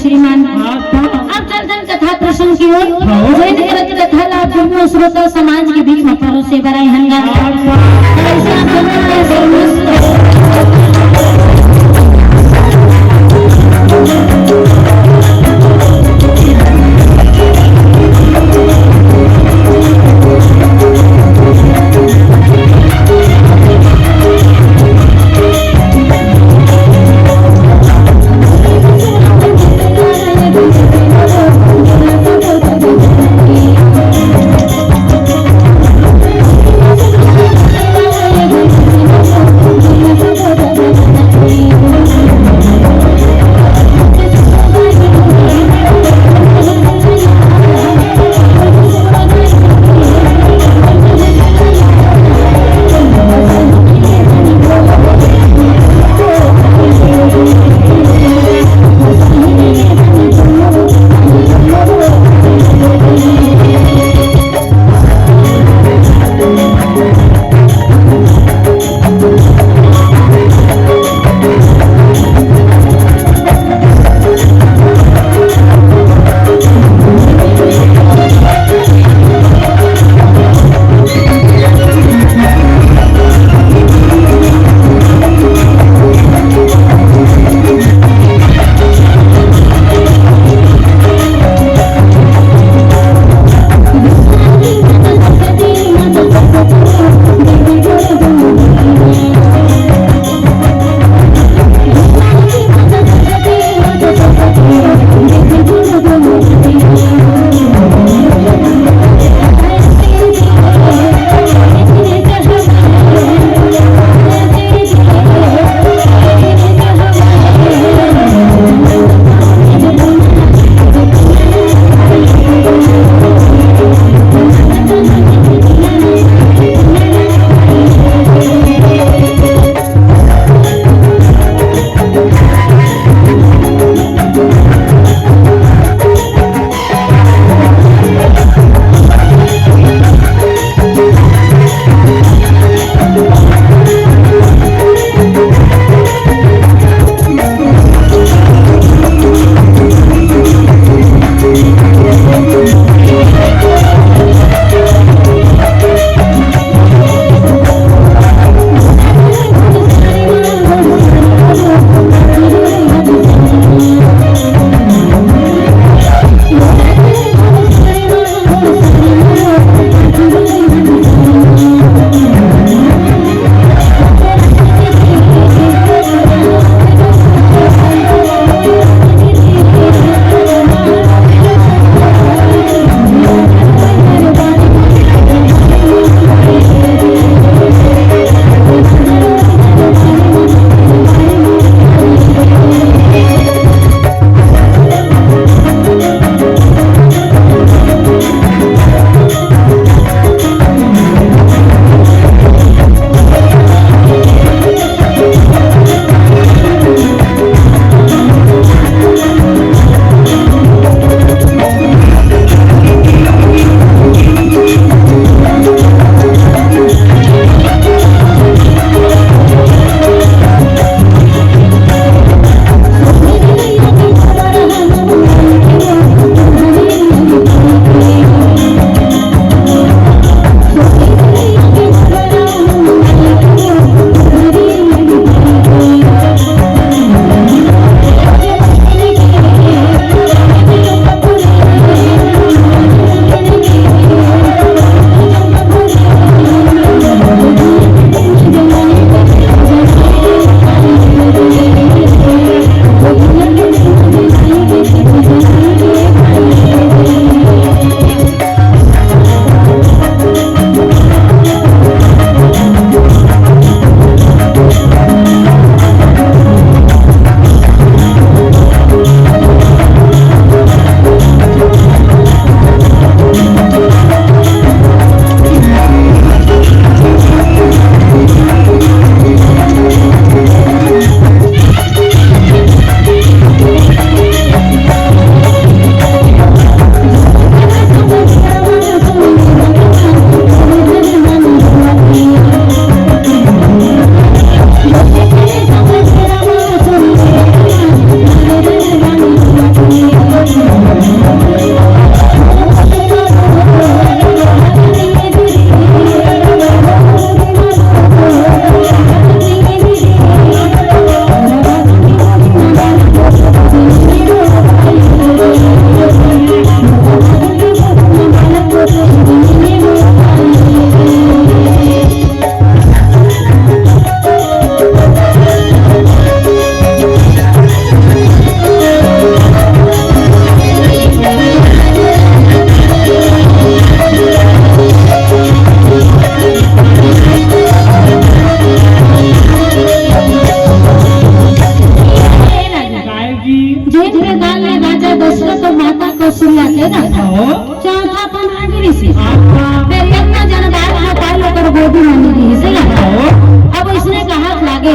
श्रीमान आप चलते कथा प्रसंग की ओर जैन करत कथा लाभ दोनों श्रोता समाज के बीच में परोसे बराई हंगा ऐसे आप दोनों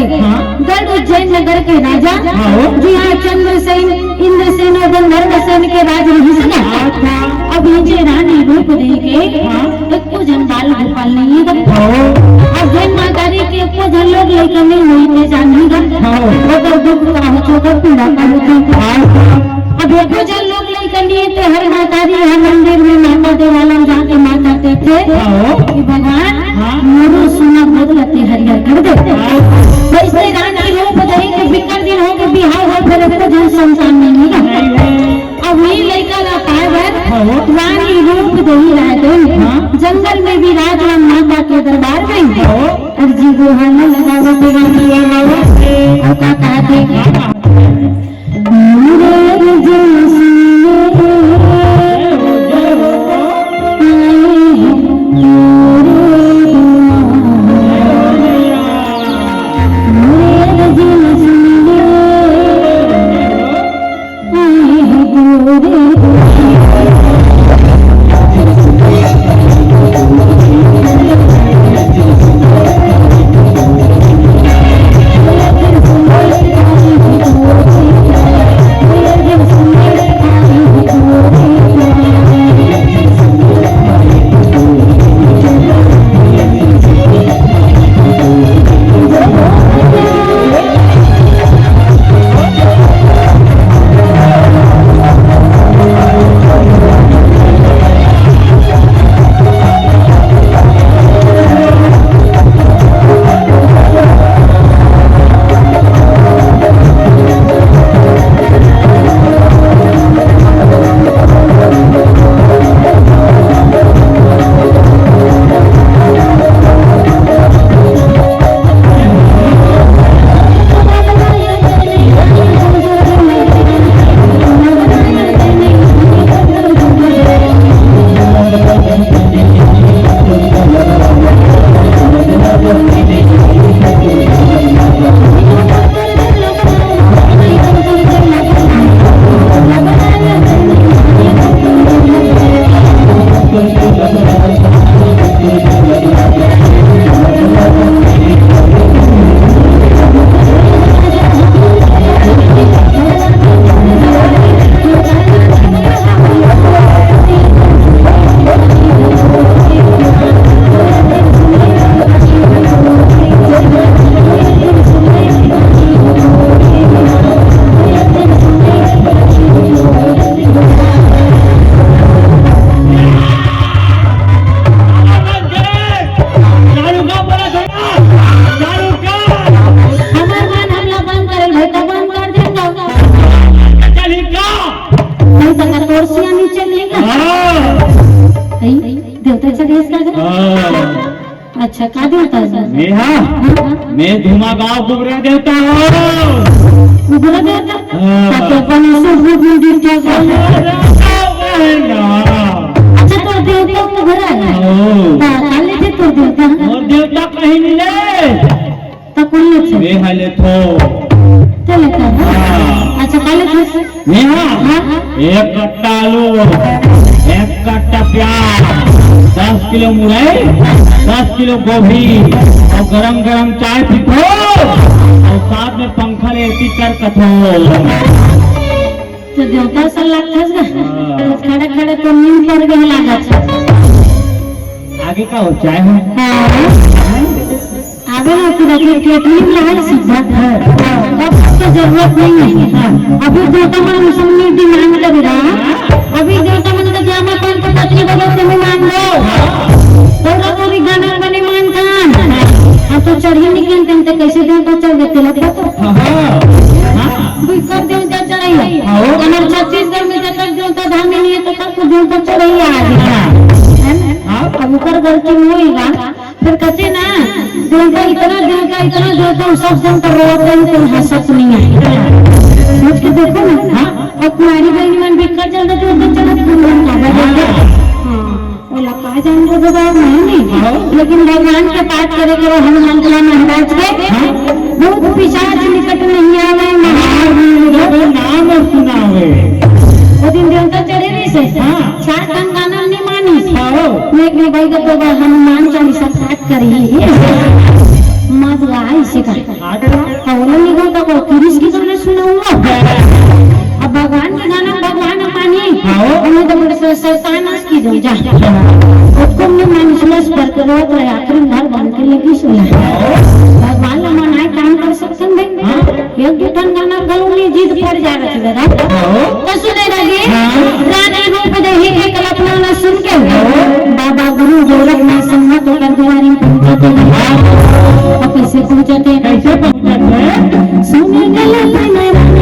गढ़ उज्जैन नगर के राजा जी हाँ चंद्रसेन इंद्रसेन और गंधर्वसेन के राज नहीं सका। अब ये रानी रूप दे के को जंजाल गोपाल नहीं अब जैन मातारी के को जन लोग लेकर नहीं हुई थे जानी अगर दुख का हो छोकर पीड़ा का होती अब एको जन लोग लेकर लिए थे हर मातारी हर मंदिर में माता देवालय जाके माता थे कि भगवान मोरू सोना बदलते हरियर कर दे तो इससे रानी रूप दे के बिकर दिन हो के बिहार हो फिर एको जन संसार नहीं मिला। अब वही लड़का ला पाए रानी रूप दे रहते जंगल में भी राजराम माता के दरबार में और जी गुहाना लगावे और का कहते अच्छा क्या देवता है? मैं धुमा गाँव गुबरा देवता हूँ। गुबरा देवता? अच्छा तो देवता को भरा है? काले थे तो देवता? और देवता कहीं मिले? तो कौन ले थे? मैं हाले थो। चले था? अच्छा काले थे? मैं एक कट्टा आलू, एक कट्टा प्याज, 10 किलो मुरई, 10 किलो गोभी और गरम गरम चाय पीतो और साथ में पंखा लेती कर कथो। तो देवता सा लगता है खड़े खड़े तो नींद पड़ गई लागत। आगे का हो चाय हो? आगे ना कि रखिए केटली में लगा सीधा अब तो जरूरत नहीं है। अभी देवता मन सबने डिमांड कर रहा अभी देवता मन का जामा पहन के पत्नी बदल से मान लो थोड़ा पूरी गाना बने मान खान अब तो चढ़ी निकल ते कैसे देवता चढ़ देते लगता तो कोई कर देवता चढ़ाई अगर छत्तीसगढ़ में जब देवता धाम नहीं है तो तब देवता चढ़ाई आगे अब ऊपर गलती होगा फिर कहते ना देवता इतना सब देवता रोते हैं तो हंसत नहीं है सोच के देखो ना और कुमारी बहनी मन बिकर चल रहा तो चढ़त बोला कहा जान को बताओ नहीं लेकिन भगवान के पाठ करे करो हनुमान जी महाराज के बहुत पिशाच निकट नहीं आवे नाम सुना हुए वो दिन देवता चढ़े रही से छाट गाना नहीं मानी मैं भाई का तो हनुमान चालीसा पाठ करी मत गाय से का अच्छा कौन निगो का को क्रिस की गाना सुना हुआ अब भगवान के गाना भगवान मानी हाँ। उन्हें तो बड़े शैतान की दो जा उसको मैं मानसलस पर करो तो आखिर घर बन के लगी सुना भगवान ला मनाए काम कर सकते हैं हाँ। एक दो टन गाना गलू में जीत पड़ जा रहा है दादा तो सुने लगे रानी रूप देही के कल्पना न सुन के बाबा गुरु गोरखनाथ सम्मत होकर द्वारी पहुंचते हैं अब कैसे पहुंचते हैं कैसे पहुंचते सुने कल्पना रानी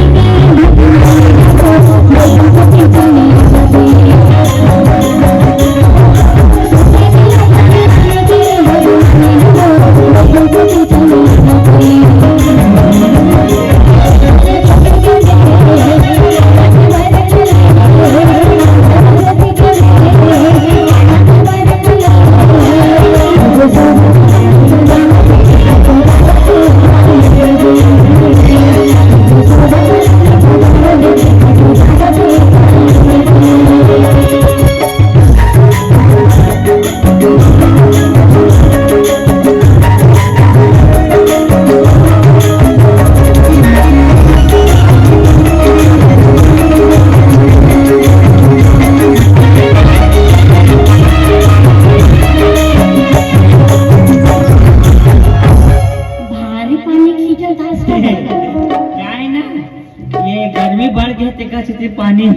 के पानी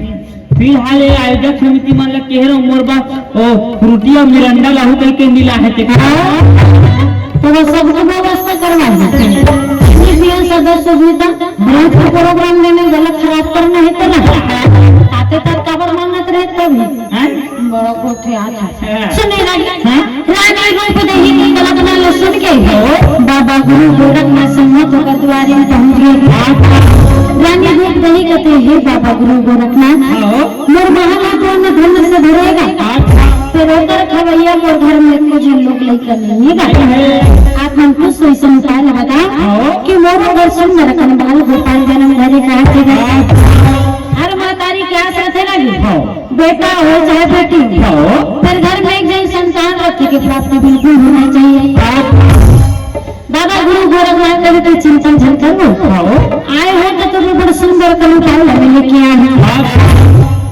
फिलहाल ये आयोजक समिति मान ला केहरो मोरबा ओ फ्रूटिया मिरंडा लाहू कह के मिला है ते तो वो सब व्यवस्था करवा देते सदस्य जीता ब्रांच का प्रोग्राम में गलत खराब करना है तो ना आते तक काबर मानत रहे तभी बड़ा कोठे आता सुने रानी रूप देही की कल्पना ल सुन के बाबा गुरु गोरखनाथ सम्मत होकर द्वारी में पहुंच गए रानी रूप देही कहते हैं बाबा गुरु गोरखनाथ मोर महला तो न धन से भरेगा फिर उधर खवैया मोर घर में कुछ लोग लेकर नहीं है आप हमको सोई से उपाय बताओ कि मोर घर सुंदर कनबाल गोपाल जन्म धरे कहा थे हर मातारी क्या साथे लगी बेटा हो चाहे बेटी फिर घर में एक जन संतान रखे की प्राप्ति बिल्कुल होना चाहिए बाबा गुरु गोरखनाथ कभी कोई चिंता झन करो आए हो तो तुम्हें बड़ा सुंदर का उपाय लेके आए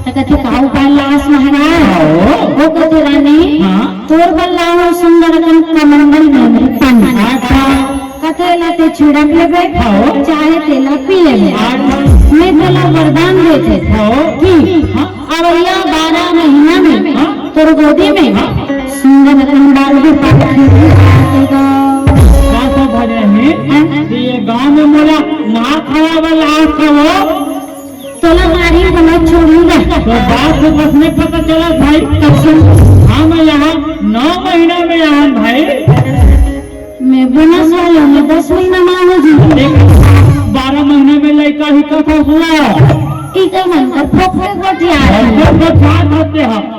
तो कहते का उपाय लाश महाराज वो कहते रानी तोर बल्ला सुंदर कमंडल में पानी कहते लाते छिड़क लेबे चाहे तेला पी लेबे मैं तेला वरदान देते कि अवैया 12 महीना में तोर गोदी में सुंदर कंडाल भी पाकेगा ये गांव में मोला ना खाया वाला खाओ तोला मारी बना छोड़ूंगा तो बात से बस नहीं पता चला भाई हाँ मैं यहाँ 9 महीना में यहाँ भाई मैं बोनस वाला मैं 10 महीना मांगू जी 12 महीने में लड़का ही का फसला इधर मन कर फोफे गोटिया होते हैं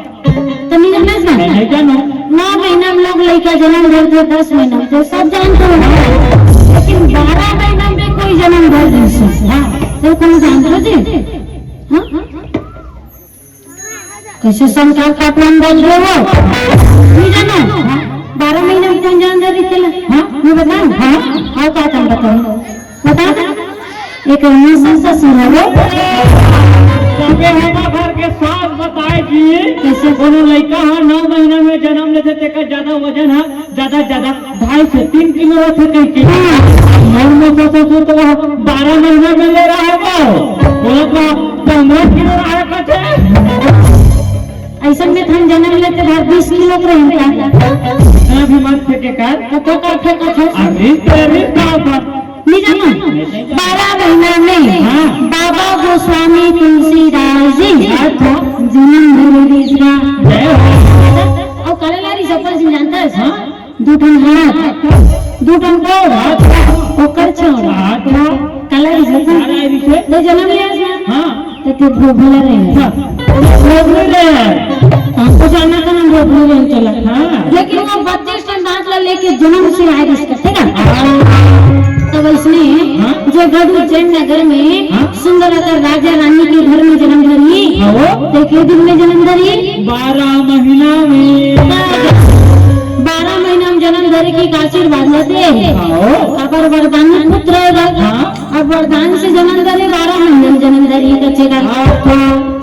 तो नहीं जानो 9 महीना में लोग लड़का जन्म देते 10 महीना में तो सब जानते हो लेकिन 12 महीना में कोई जन्म भर दे तो कौन जानते जी हाँ कैसे संख्या का प्लान बोल रहे हो नहीं जानो 12 महीने में कौन जान दे रही थी हाँ मैं बताऊं हाँ क्या तुम बताओ एक ससुर है घर के साथ बताए कि कैसे कोनो लड़का है 9 महीना में जन्म लेते तेका ज्यादा वजन है ज्यादा 2.5 से 3 किलो होते कहते तो 12 महीना में ले रहा है वो तो 15 किलो रहा कहते ऐसा में हम जन्म लेते बार 20 किलो रहेंगे अभी मत फेंके कर तो का फेंका था अभी तेरी का नहीं जाना 12 महीना में बाबा गोस्वामी तुलसीदास जी जन्म धरे और कलेलारी सफल जी जानता है दूठन हाथ दूठन को ओकर छोड़ा कलेलारी सफल तो जन्म लिया हाँ तो भोगला रहे हमको जाना का नाम भोगला चला लेकिन वो 32 टन दांत लेके जन्म से आए इसका तब इसने जो गढ़ उज्जैन नगर में सुंदर राजा रानी के घर में जन्म धरी देखे दिन में जन्म धरी 12 महीना में 12 महीना में जन्म धरे की आशीर्वाद लेते हैं अगर वरदान पुत्र रहेगा अब वरदान से जन्म धरे 12 महीने में जन्म धरी बचेगा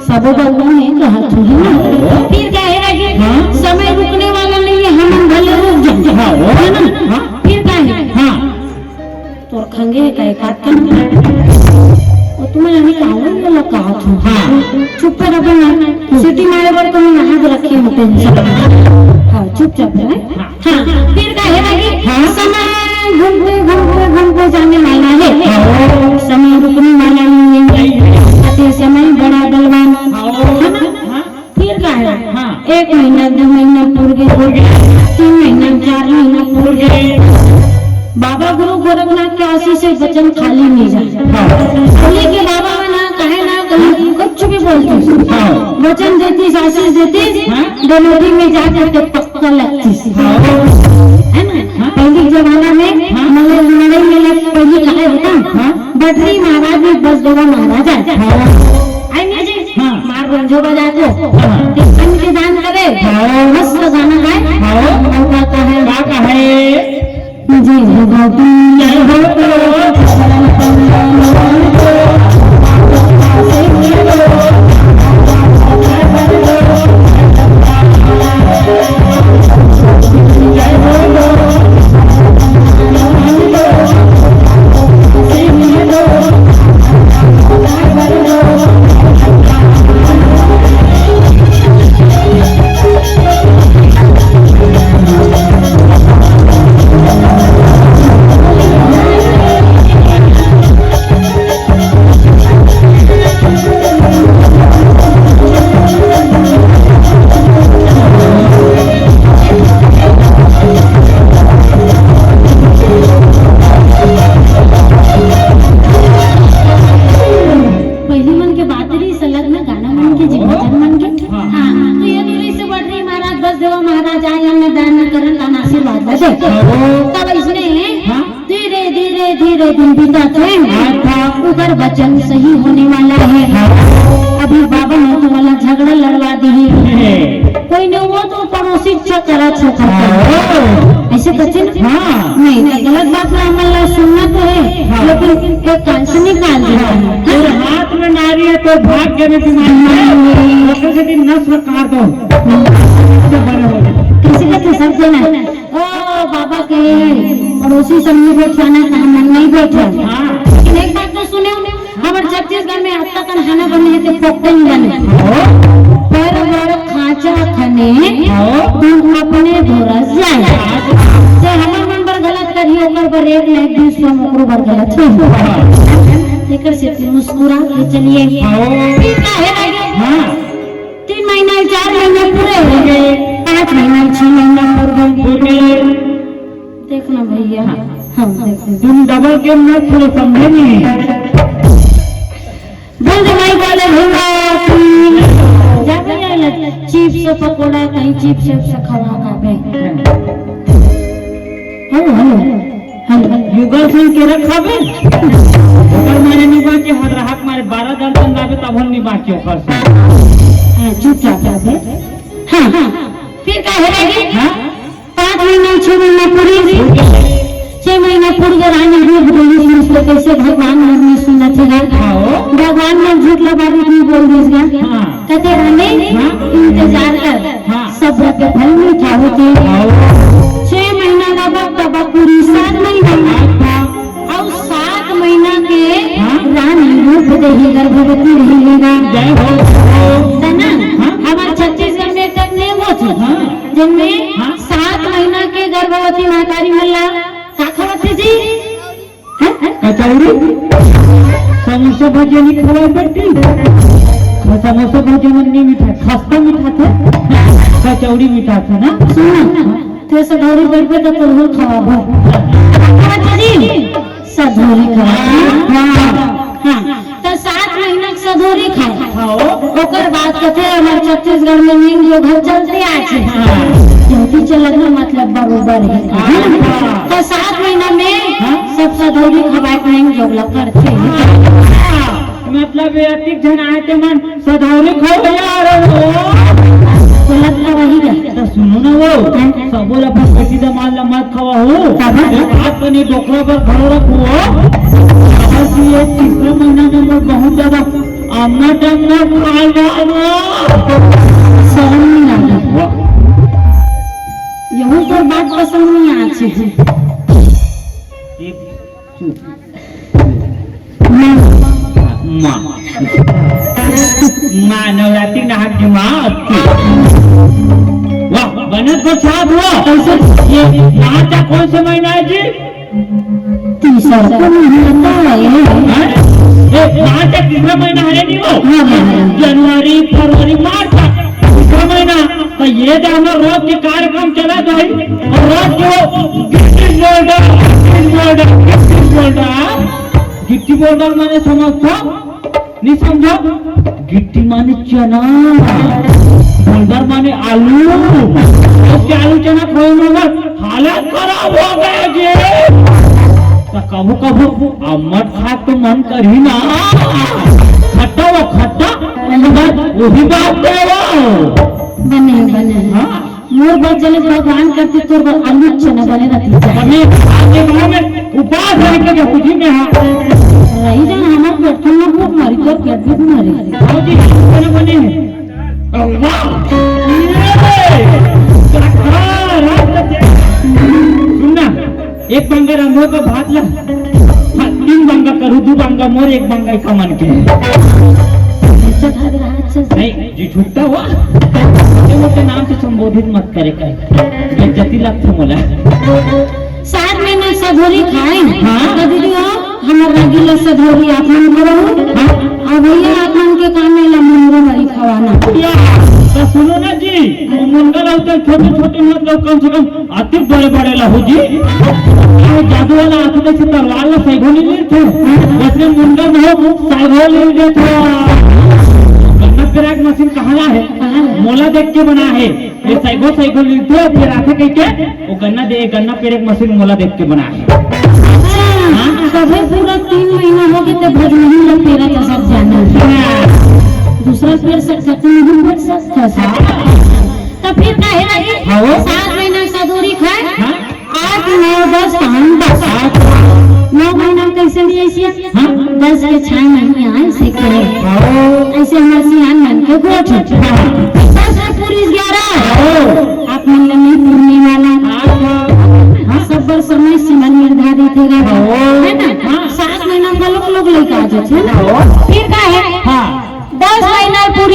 सब भगवान ने कहा फिर क्या है समय रुकने वाला नहीं है हम भले रुक जाए है ना फिर क्या है तो रखेंगे का एक हाथ और तुम्हें नहीं कहा कहा था चुप कर अपना सिटी मारे पर तुम यहाँ रखी हो टेंशन हाँ चुपचाप है हाँ फिर क्या है समय घूमते जाने वाला है समय रुकने वाला नहीं है समय बड़ा बलवान फिर क्या है 1 महीना 2 महीना पूर गए 3 महीना 4 महीना पूर गए बाबा गुरु गोरखनाथ के आशीष से वचन खाली नहीं जाता के बाबा ना कहे ना कहीं कुछ भी बोलते वचन देती आशीष देती डलोरी में जाकर के पक्का लगती है ना पहले जमाना में लड़ाई में पहली कहा होता बटरी महाराज में बस देवा महाराज आएंगे जी मार रंजो बजा को के दान करे मस्त गाना गाए जी तब इसने धीरे धीरे धीरे दिन बीताते ऊपर वचन सही होने वाला है अभी बाबा ने तो वाला झगड़ा लड़वा दी कोई नहीं वो तो पड़ोसी करा ऐसे बच्चे नहीं गलत बात में हमारा सुनना तो है लेकिन एक कान से निकाल दिया हाथ में नारी है तो भाग्य में बीमारी नस्ल काट दो किसी का तो सब देना ओ बाबा के पड़ोसी सब में बैठाना काम नहीं बैठा लेकिन एक बात तो सुने हमारे छत्तीसगढ़ में अब तक खाना बने हैं तो पोपटे नहीं बने पर वर खाचा खने तुम अपने धोरस जाए से हमारे मन पर गलत करी ओकर पर एक ना एक दिन स्वयं ओकर पर गलत है लेकर से मुस्कुरा के चलिए फिर क्या है हां 3 महीना 4 महीने पूरे हो गए 5 महीना 6 महीना पूर गए देखना भैया हम देखते तुम डबल गेम में थोड़ा समझे नहीं बोल दे भाई बोले भैया जा भैया चीप से पकोड़ा कहीं चीप से खवा का पे हेलो युगल सिंह के रखा बे ओकर माने निभा के हर राहत मारे 12 दर्जन लागे तब हम निभा के ओकर से चुपचाप है हां फिर क्या है हां 5 महीना 6 महीना पूरी 6 महीना पूरी रानी रूप बोली उसको कैसे भगवान ने सुना था भगवान ने झूठ लगा भी बोल दिया कहते रानी इंतजार कर सब्र के फल मीठा होते 6 महीना का वक्त तब पूरी 7 महीना और 7 महीना के रानी रूप देही गर्भवती रहेगा जय हो ना हमारे छत्तीसगढ़ में तक नहीं वो जिनमें 7 महीना के गर्भवती मातारी मल्ला काखवती जी कचौड़ी समोसा भजिया नहीं खवाए बेटी समोसा भजिया में नहीं मीठा खस्ता मीठा था कचौड़ी मीठा था ना सुना तो सधौरी बैठ पे तो तुम खावा जी सधौरी खावा हां तो 7 महीना के सधौरी खाओ ओकर बाद कथे हमारे छत्तीसगढ़ में नींद जो घर चलते आज जल्दी चलना मतलब बरोबर है तो 7 महीना में सब सधौरी खवाए नहीं जोगला करते मतलब एक जन आए तो मन सधौरी खाओ यार तो लगता वही है तो सुनो ना वो सबोर अपन बेटी दमाद ला मत खवा हो बात बनी डोकरा पर खड़ो रखो ये तीसरा महीना में मैं बहुत ज्यादा आमना टामना खाए जाऊंगा शर्म नहीं आती यही तो बात पसंद नहीं आती माँ माँ नवरात्रि नाहक की माँ वाह बनत को छाप हुआ ये यहाँ का कौन सा महीना है जी तीसरा तो महीना है यहाँ का तीसरा महीना है नहीं वो जनवरी फरवरी मार्च का तीसरा महीना तो ये जो हमारा रोज के कार्यक्रम चला था और रोज को गिट्टी बोल्डर माने समझो नहीं समझो गिट्टी माने चना बोल्डर माने आलू उसके आलू चना खोए मगर हालत खराब हो गया जी तो कबू कबू अम्मट खा तो मन करी ना खट्टा वो खट्टा वही बात है वो बने हाँ मोर बात चले भगवान करते तो आलू चना बने रहती हमें आपके गाँव में उपास रह के खुशी में हाँ रही जान हमारे बैठन में भूख मरी तो क्या भूख मरी आओ जी खाना बने सुनना एक बंगा रंगों का भात ला तीन बंगा करूँ दो बंगा मोर एक बंगा का मन के नहीं जी छूटता हुआ मोटे नाम से संबोधित मत करे कहीं जति लगता मोला 7 महीना सधोरी खाए हाँ। दीदी हमारा रगीला सधोरी आपन करो और भैया आपन के काम में मुंगो मरी खवाना तो सुनो ना जी मुंगा लगते छोटे छोटे मतलब कम से कम अति बड़े बड़े लहू जी जादू वाला आंखों से तलवार ला सैगो नहीं लेते वैसे मुंगा में हो सैगो ले लेते गन्ना पेराक मशीन कहाँ है मोला देख के बना है ये सैगो सैगो लेते फिर आते कह के वो गन्ना पेराक मशीन मोला देख के बना है कभी पूरा 3 महीना हो गए तो भजमनी लोग तेरा तो सब जाना दूसरा पेड़ सकते नहीं बढ़ सकता तो फिर काहे रही 7 महीना सधोरी खाए 8 9 10 हम 9 महीना कैसे दिए ऐसे 10 के 6 महीने आए से करे ऐसे हमारे सियान मन के गोठ 10 में पूरी 11 आप मन नहीं पूर्णी वाला सब पर समय सीमा निर्धारित है ना 7 महीना का लोग लेकर आ जाते हैं फिर का है 10